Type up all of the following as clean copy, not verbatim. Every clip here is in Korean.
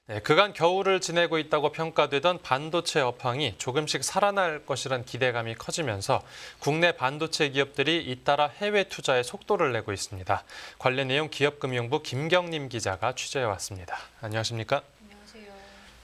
네, 그간 겨울을 지내고 있다고 평가되던 반도체 업황이 조금씩 살아날 것이란 기대감이 커지면서 국내 반도체 기업들이 잇따라 해외 투자에 속도를 내고 있습니다. 관련 내용 기업금융부 김경림 기자가 취재해 왔습니다. 안녕하십니까? 안녕하세요.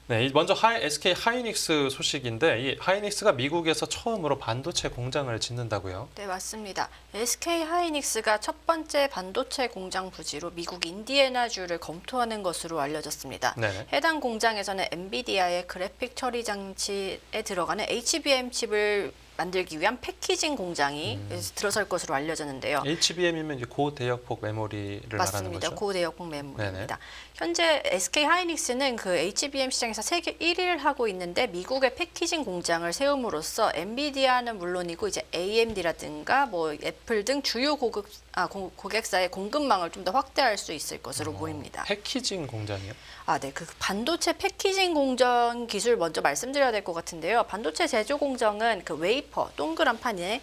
네, 먼저 SK 하이닉스 소식인데 이 하이닉스가 미국에서 처음으로 반도체 공장을 짓는다고요? 네, 맞습니다. SK 하이닉스가 첫 번째 반도체 공장 부지로 미국 인디애나주를 검토하는 것으로 알려졌습니다. 네. 해당 공장에서는 엔비디아의 그래픽 처리 장치에 들어가는 HBM 칩을 만들기 위한 패키징 공장이 들어설 것으로 알려졌는데요. HBM이면 이제 고대역폭 메모리를 말하는 맞습니다. 거죠? 고대역폭 메모리입니다. 현재 SK 하이닉스는 그 HBM 시장에서 세계 1위를 하고 있는데 미국의 패키징 공장을 세움으로써 엔비디아는 물론이고 이제 AMD라든가 뭐 애플 등 주요 고객사의 공급망을 좀 더 확대할 수 있을 것으로 보입니다. 패키징 공장이요? 네. 그 반도체 패키징 공정 기술 먼저 말씀드려야 될 것 같은데요. 반도체 제조 공정은 그 웨이퍼, 동그란 판에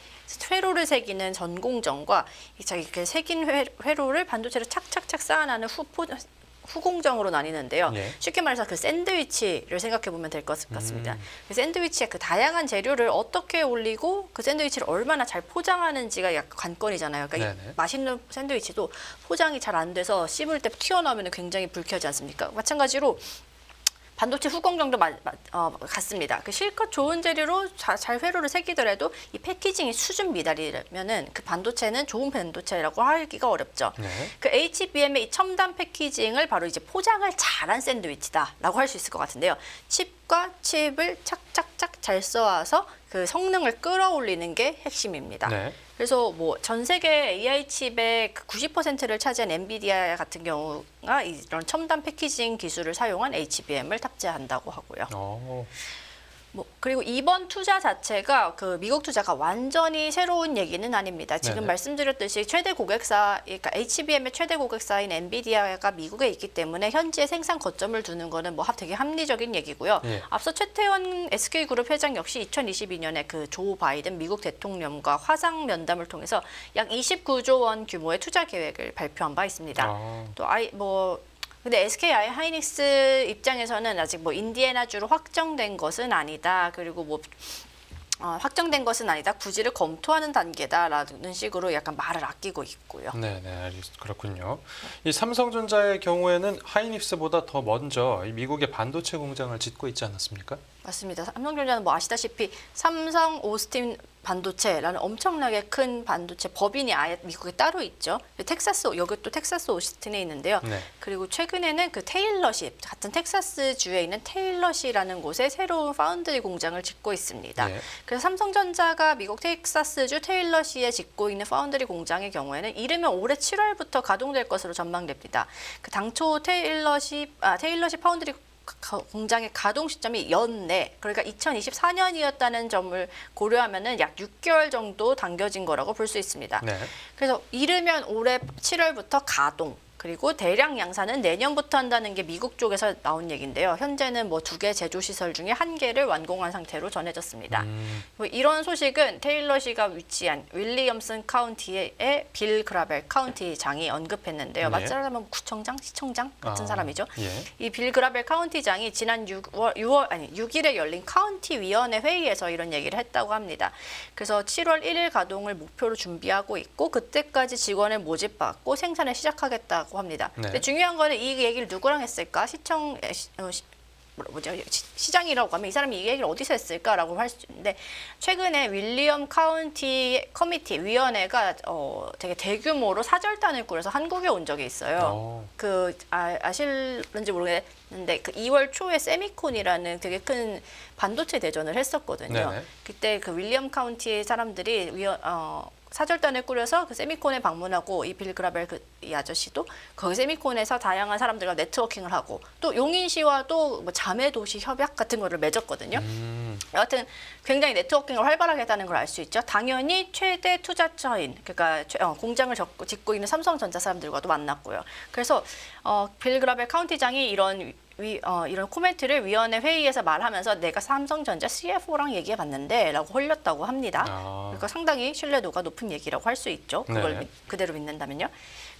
회로를 새기는 전 공정과 이렇게 새긴 회로를 반도체로 착착착 쌓아나는 후공정으로 나뉘는데요. 네. 쉽게 말해서 그 샌드위치를 생각해 보면 될 것 같습니다. 그 샌드위치에 그 다양한 재료를 어떻게 올리고 그 샌드위치를 얼마나 잘 포장하는지가 약간 관건이잖아요. 그러니까 이 맛있는 샌드위치도 포장이 잘 안 돼서 씹을 때 튀어나오면 굉장히 불쾌하지 않습니까? 마찬가지로 반도체 후공정도 같습니다. 그 실컷 좋은 재료로 잘 회로를 새기더라도 이 패키징이 수준 미달이면은 그 반도체는 좋은 반도체라고 하기가 어렵죠. 네. 그 HBM의 이 첨단 패키징을 바로 이제 포장을 잘한 샌드위치다라고 할 수 있을 것 같은데요. 칩과 칩을 착착착 잘 써와서 그 성능을 끌어올리는 게 핵심입니다. 네. 그래서 뭐 전 세계 AI 칩의 90%를 차지한 엔비디아 같은 경우가 이런 첨단 패키징 기술을 사용한 HBM을 탑재한다고 하고요. 그리고 이번 투자 자체가 그 미국 투자가 완전히 새로운 얘기는 아닙니다. 지금 네네. 말씀드렸듯이 최대 고객사, 그러니까 HBM의 최대 고객사인 엔비디아가 미국에 있기 때문에 현지에 생산 거점을 두는 거는 뭐 되게 합리적인 얘기고요. 예. 앞서 최태원 SK그룹 회장 역시 2022년에 그 조 바이든 미국 대통령과 화상 면담을 통해서 약 29조 원 규모의 투자 계획을 발표한 바 있습니다. 근데 SK 하이닉스 입장에서는 아직 뭐 인디애나주로 확정된 것은 아니다. 그리고 확정된 것은 아니다. 부지를 검토하는 단계다라는 식으로 약간 말을 아끼고 있고요. 네, 그렇군요. 이 삼성전자의 경우에는 하이닉스보다 더 먼저 이 미국의 반도체 공장을 짓고 있지 않았습니까? 맞습니다. 삼성전자는 뭐 아시다시피 삼성 오스틴 반도체라는 엄청나게 큰 반도체 법인이 아예 미국에 따로 있죠. 여기 또 텍사스 오스틴에 있는데요. 네. 그리고 최근에는 그 테일러시, 같은 텍사스 주에 있는 테일러시라는 곳에 새로운 파운드리 공장을 짓고 있습니다. 네. 그래서 삼성전자가 미국 텍사스주 테일러시에 짓고 있는 파운드리 공장의 경우에는 이르면 올해 7월부터 가동될 것으로 전망됩니다. 그 당초 테일러시 파운드리 공장의 가동 시점이 연내, 그러니까 2024년이었다는 점을 고려하면은 약 6개월 정도 당겨진 거라고 볼 수 있습니다. 네. 그래서 이르면 올해 7월부터 가동, 그리고 대량 양산은 내년부터 한다는 게 미국 쪽에서 나온 얘기인데요. 현재는 뭐 2개 제조 시설 중에 1개를 완공한 상태로 전해졌습니다. 이런 소식은 테일러시가 위치한 윌리엄슨 카운티의 빌 그라벨 카운티장이 언급했는데요. 네. 맞자면 구청장, 시청장 같은 사람이죠. 예. 이 빌 그라벨 카운티장이 지난 6일에 열린 카운티 위원회 회의에서 이런 얘기를 했다고 합니다. 그래서 7월 1일 가동을 목표로 준비하고 있고 그때까지 직원을 모집받고 생산을 시작하겠다고 합니다. 네. 근데 중요한 거는 이 얘기를 누구랑 했을까? 시장이라고 하면 이 사람이 이 얘기를 어디서 했을까라고 할 수 있는데 최근에 윌리엄 카운티 커미티 위원회가 되게 대규모로 사절단을 꾸려서 한국에 온 적이 있어요. 아실는지 모르겠는데 그 2월 초에 세미콘이라는 되게 큰 반도체 대전을 했었거든요. 네네. 그때 그 윌리엄 카운티 사람들이 사절단을 꾸려서 그 세미콘에 방문하고 이 빌 그라벨 이 아저씨도 거기 세미콘에서 다양한 사람들과 네트워킹을 하고 또 용인시와 또 뭐 자매 도시 협약 같은 거를 맺었거든요. 여하튼 굉장히 네트워킹을 활발하게 했다는 걸 알 수 있죠. 당연히 최대 투자처인 그러니까 공장을 짓고 있는 삼성전자 사람들과도 만났고요. 그래서 빌 그라벨 카운티장이 이런 코멘트를 위원회 회의에서 말하면서 내가 삼성전자 CFO랑 얘기해봤는데 라고 흘렸다고 합니다. 그러니까 상당히 신뢰도가 높은 얘기라고 할 수 있죠. 그걸 네. 그대로 믿는다면요.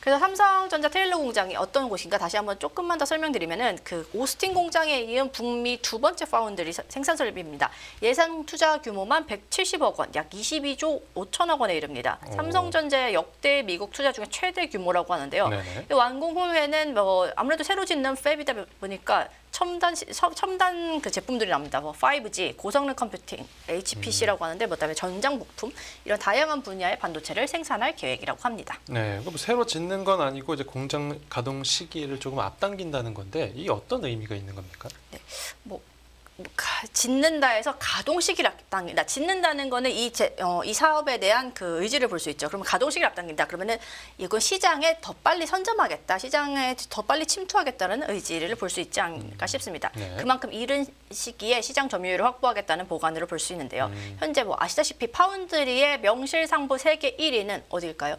그래서 삼성전자 테일러 공장이 어떤 곳인가 다시 한번 조금만 더 설명드리면은 그 오스틴 공장에 이은 북미 두 번째 파운드리 생산 설비입니다. 예상 투자 규모만 170억 원, 약 22조 5천억 원에 이릅니다. 삼성전자의 역대 미국 투자 중에 최대 규모라고 하는데요. 네네. 완공 후에는 뭐 아무래도 새로 짓는 팹이다 보니까 첨단 그 제품들이 나옵니다. 뭐 5G, 고성능 컴퓨팅, HPC라고 하는데 그다음에 전장 부품 이런 다양한 분야의 반도체를 생산할 계획이라고 합니다. 네, 뭐 새로 짓는 건 아니고 이제 공장 가동 시기를 조금 앞당긴다는 건데 이게 어떤 의미가 있는 겁니까? 짓는다 해서 가동 시기를 앞당긴다. 짓는다는 거는 이 사업에 대한 그 의지를 볼 수 있죠. 그러면 가동 시기를 앞당긴다. 그러면은 이건 시장에 더 빨리 선점하겠다. 시장에 더 빨리 침투하겠다는 의지를 볼 수 있지 않을까 싶습니다. 네. 그만큼 이른 시기에 시장 점유율을 확보하겠다는 보관으로 볼 수 있는데요. 현재 뭐 아시다시피 파운드리의 명실상부 세계 1위는 어디일까요?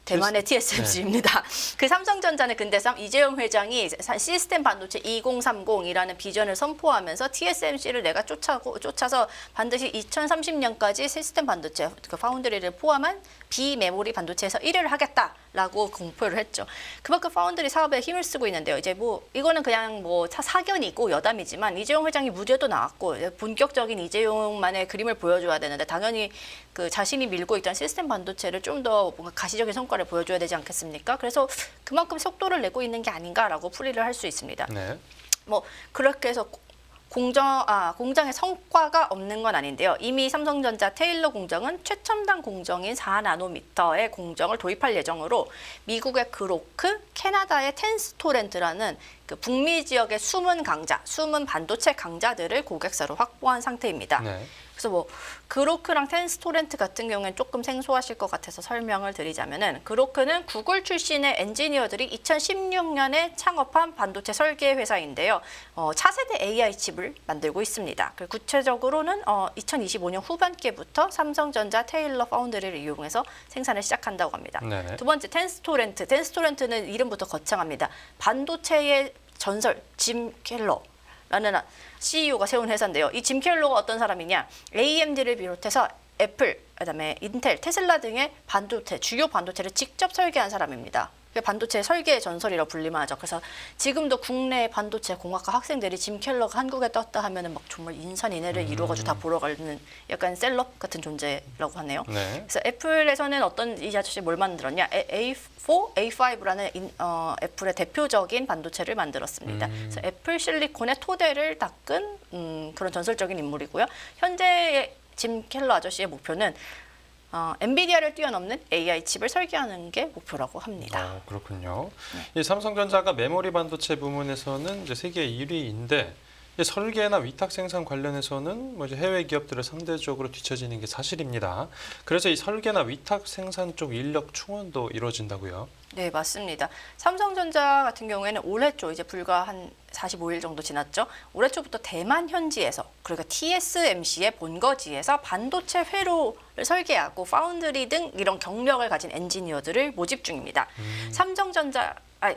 대만의 TSMC입니다. 그 삼성전자는 근데 이재용 회장이 시스템 반도체 2030이라는 비전을 선포하면서 TSMC를 내가 쫓아서 반드시 2030년까지 시스템 반도체, 그 파운드리를 포함한 비메모리 반도체에서 1위를 하겠다라고 공표를 했죠. 그만큼 파운드리 사업에 힘을 쓰고 있는데요. 이제 뭐 이거는 그냥 뭐 사견이고 여담이지만 이재용 회장이 무죄도 나왔고 본격적인 이재용만의 그림을 보여줘야 되는데 당연히 그 자신이 밀고 있던 시스템 반도체를 좀 더 뭔가 가시적인 성과를 보여줘야 되지 않겠습니까? 그래서 그만큼 속도를 내고 있는 게 아닌가라고 풀이를 할 수 있습니다. 네. 뭐 그렇게 해서 공장의 성과가 없는 건 아닌데요. 이미 삼성전자 테일러 공정은 최첨단 공정인 4나노미터의 공정을 도입할 예정으로 미국의 그로크, 캐나다의 텐스토렌트라는 그 북미 지역의 숨은 반도체 강자들을 고객사로 확보한 상태입니다. 네. 그래서 뭐 그로크랑 텐스토렌트 같은 경우에는 조금 생소하실 것 같아서 설명을 드리자면은 그로크는 구글 출신의 엔지니어들이 2016년에 창업한 반도체 설계 회사인데요. 차세대 AI 칩을 만들고 있습니다. 구체적으로는 2025년 후반기부터 삼성전자 테일러 파운드리를 이용해서 생산을 시작한다고 합니다. 네네. 두 번째 텐스토렌트는 이름부터 거창합니다. 반도체의 전설 짐 켈러라는 CEO가 세운 회사인데요. 이 짐 켈러가 어떤 사람이냐? AMD를 비롯해서 애플, 그다음에 인텔, 테슬라 등의 주요 반도체를 직접 설계한 사람입니다. 반도체 설계의 전설이라고 불리만 하죠. 그래서 지금도 국내 반도체 공학과 학생들이 짐 켈러가 한국에 떴다 하면은 막 정말 인산인해를 이루어가지고 다 보러 가는 약간 셀럽 같은 존재라고 하네요. 네. 그래서 애플에서는 이 아저씨 뭘 만들었냐? A4, A5라는 애플의 대표적인 반도체를 만들었습니다. 그래서 애플 실리콘의 토대를 닦은 그런 전설적인 인물이고요. 현재 짐 켈러 아저씨의 목표는 엔비디아를 뛰어넘는 AI 칩을 설계하는 게 목표라고 합니다. 그렇군요. 이 삼성전자가 메모리 반도체 부문에서는 이제 세계 1위인데 설계나 위탁 생산 관련해서는 뭐 이제 해외 기업들을 상대적으로 뒤처지는 게 사실입니다. 그래서 이 설계나 위탁 생산 쪽 인력 충원도 이루어진다고요? 네, 맞습니다. 삼성전자 같은 경우에는 올해 초 이제 불과 한 45일 정도 지났죠. 올해 초부터 대만 현지에서 그러니까 TSMC의 본거지에서 반도체 회로를 설계하고 파운드리 등 이런 경력을 가진 엔지니어들을 모집 중입니다.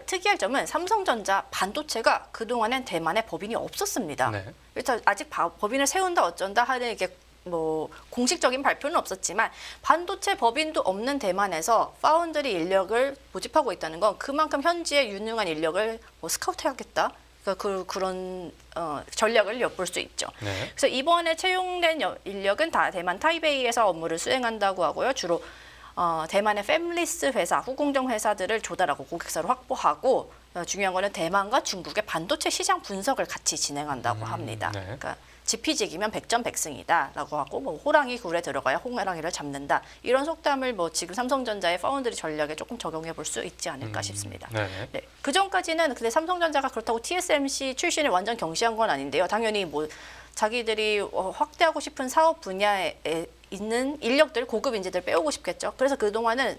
특이할 점은 삼성전자 반도체가 그동안엔 대만에 법인이 없었습니다. 네. 그래서 아직 법인을 세운다 어쩐다 하는 이게 뭐 공식적인 발표는 없었지만 반도체 법인도 없는 대만에서 파운드리 인력을 모집하고 있다는 건 그만큼 현지의 유능한 인력을 스카우트해야겠다. 그런 전략을 엿볼 수 있죠. 네. 그래서 이번에 채용된 인력은 다 대만 타이베이에서 업무를 수행한다고 하고요. 주로 대만의 팹리스 회사, 후공정 회사들을 조달하고 고객사를 확보하고 중요한 거는 대만과 중국의 반도체 시장 분석을 같이 진행한다고 합니다. 네. 그러니까 지피지기면 백전백승이다라고 하고 뭐 호랑이 굴에 들어가야 홍해랑이를 잡는다. 이런 속담을 뭐 지금 삼성전자의 파운드리 전략에 조금 적용해 볼 수 있지 않을까 싶습니다. 네. 네. 그 전까지는 근데 삼성전자가 그렇다고 TSMC 출신을 완전 경시한 건 아닌데요. 당연히 뭐 자기들이 확대하고 싶은 사업 분야에 있는 인력들, 고급 인재들 빼오고 싶겠죠. 그래서 그동안은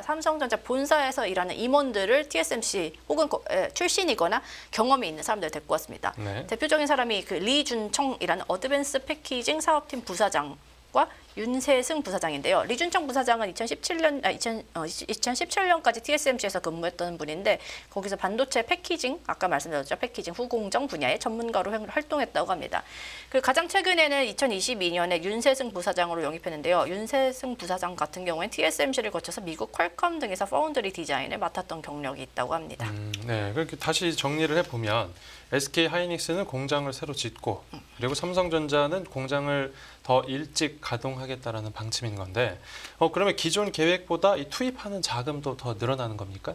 삼성전자 본사에서 일하는 임원들을 TSMC 혹은 출신이거나 경험이 있는 사람들을 데리고 왔습니다. 네. 대표적인 사람이 그 리준청이라는 어드밴스 패키징 사업팀 부사장과 윤세승 부사장인데요. 리준청 부사장은 2017년까지 TSMC에서 근무했던 분인데 거기서 반도체 패키징, 아까 말씀드렸죠. 패키징 후공정 분야의 전문가로 활동했다고 합니다. 그 가장 최근에는 2022년에 윤세승 부사장으로 영입했는데요. 윤세승 부사장 같은 경우에는 TSMC를 거쳐서 미국 퀄컴 등에서 파운드리 디자인을 맡았던 경력이 있다고 합니다. 네, 그렇게 다시 정리를 해보면 SK 하이닉스는 공장을 새로 짓고 그리고 삼성전자는 공장을 더 일찍 가동하겠다라는 방침인 건데 그러면 기존 계획보다 이 투입하는 자금도 더 늘어나는 겁니까?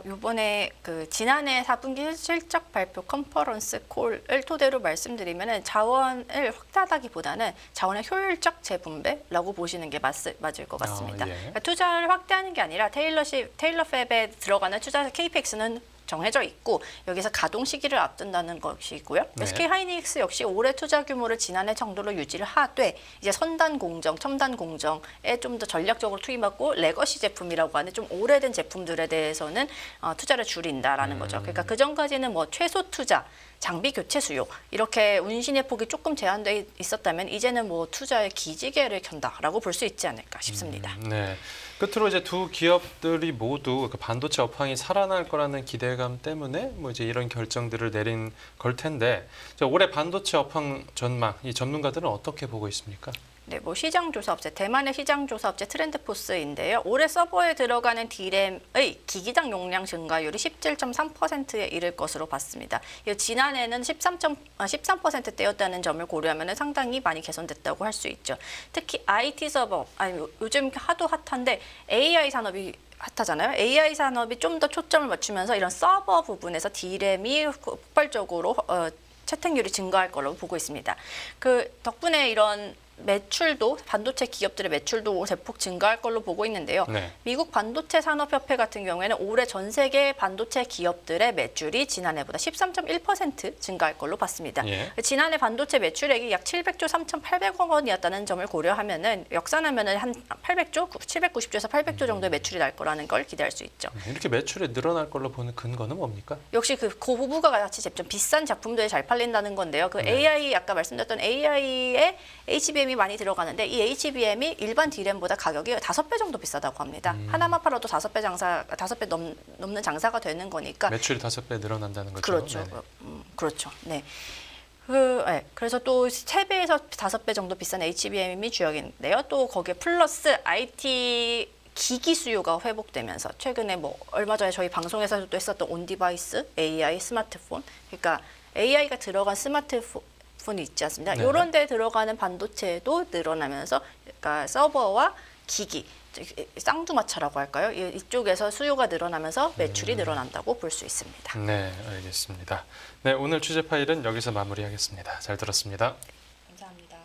이번에 그 지난해 4분기 실적 발표 컨퍼런스 콜을 토대로 말씀드리면은 자원을 확대하다기보다는 자원의 효율적 재분배라고 보시는 게 맞을 것 같습니다. 예. 그러니까 투자를 확대하는 게 아니라 테일러 팹에 들어가는 투자 KPX는 정해져 있고 여기서 가동 시기를 앞둔다는 것이고요. 네. SK 하이닉스 역시 올해 투자 규모를 지난해 정도로 유지를 하되 이제 선단 공정, 첨단 공정에 좀 더 전략적으로 투입하고 레거시 제품이라고 하는 좀 오래된 제품들에 대해서는 투자를 줄인다라는 거죠. 그러니까 그 전까지는 뭐 최소 투자, 장비 교체 수요 이렇게 운신의 폭이 조금 제한돼 있었다면 이제는 뭐 투자의 기지개를 켠다라고 볼 수 있지 않을까 싶습니다. 네. 끝으로 이제 두 기업들이 모두 그 반도체 업황이 살아날 거라는 기대감 때문에 뭐 이제 이런 결정들을 내린 걸 텐데 올해 반도체 업황 전망 이 전문가들은 어떻게 보고 있습니까? 네, 뭐 시장 조사 업체, 대만의 시장 조사 업체 트렌드포스인데요. 올해 서버에 들어가는 D램의 기기장 용량 증가율이 17.3%에 이를 것으로 봤습니다. 지난해는 13%대였다는 점을 고려하면 상당히 많이 개선됐다고 할 수 있죠. 특히 IT 서버, 요즘 하도 핫한데 AI 산업이 핫하잖아요. AI 산업이 좀 더 초점을 맞추면서 이런 서버 부분에서 D램이 폭발적으로 채택률이 증가할 거라고 보고 있습니다. 그 덕분에 이런 매출도 반도체 기업들의 매출도 대폭 증가할 걸로 보고 있는데요. 네. 미국 반도체 산업협회 같은 경우에는 올해 전 세계 반도체 기업들의 매출이 지난해보다 13.1% 증가할 걸로 봤습니다. 예. 지난해 반도체 매출액이 약 700조 3,800억 원이었다는 점을 고려하면은 역산하면은 한 800조, 790조에서 800조 정도의 매출이 날 거라는 걸 기대할 수 있죠. 이렇게 매출이 늘어날 걸로 보는 근거는 뭡니까? 역시 그 고부가 같이 좀 비싼 작품들이 잘 팔린다는 건데요. 그 AI 아까 말씀드렸던 AI에 HBM이 많이 들어가는데 이 HBM이 일반 D램보다 가격이 5배 정도 비싸다고 합니다. 하나만 팔아도 5배 넘는 장사가 되는 거니까 매출이 5배 늘어난다는 거죠. 그렇죠. 네네. 그렇죠. 네. 그래서 또 3배에서 5배 정도 비싼 HBM이 주역인데요. 또 거기에 플러스 IT 기기 수요가 회복되면서 최근에 뭐 얼마 전에 저희 방송에서도 했었던 온디바이스, AI 스마트폰, 그러니까 AI가 들어간 스마트폰이 있지 않습니까? 네. 이런 데 들어가는 반도체도 늘어나면서 그러니까 서버와 기기, 쌍두마차라고 할까요? 이쪽에서 수요가 늘어나면서 매출이 늘어난다고 볼 수 있습니다. 네, 알겠습니다. 네, 오늘 취재 파일은 여기서 마무리하겠습니다. 잘 들었습니다. 감사합니다.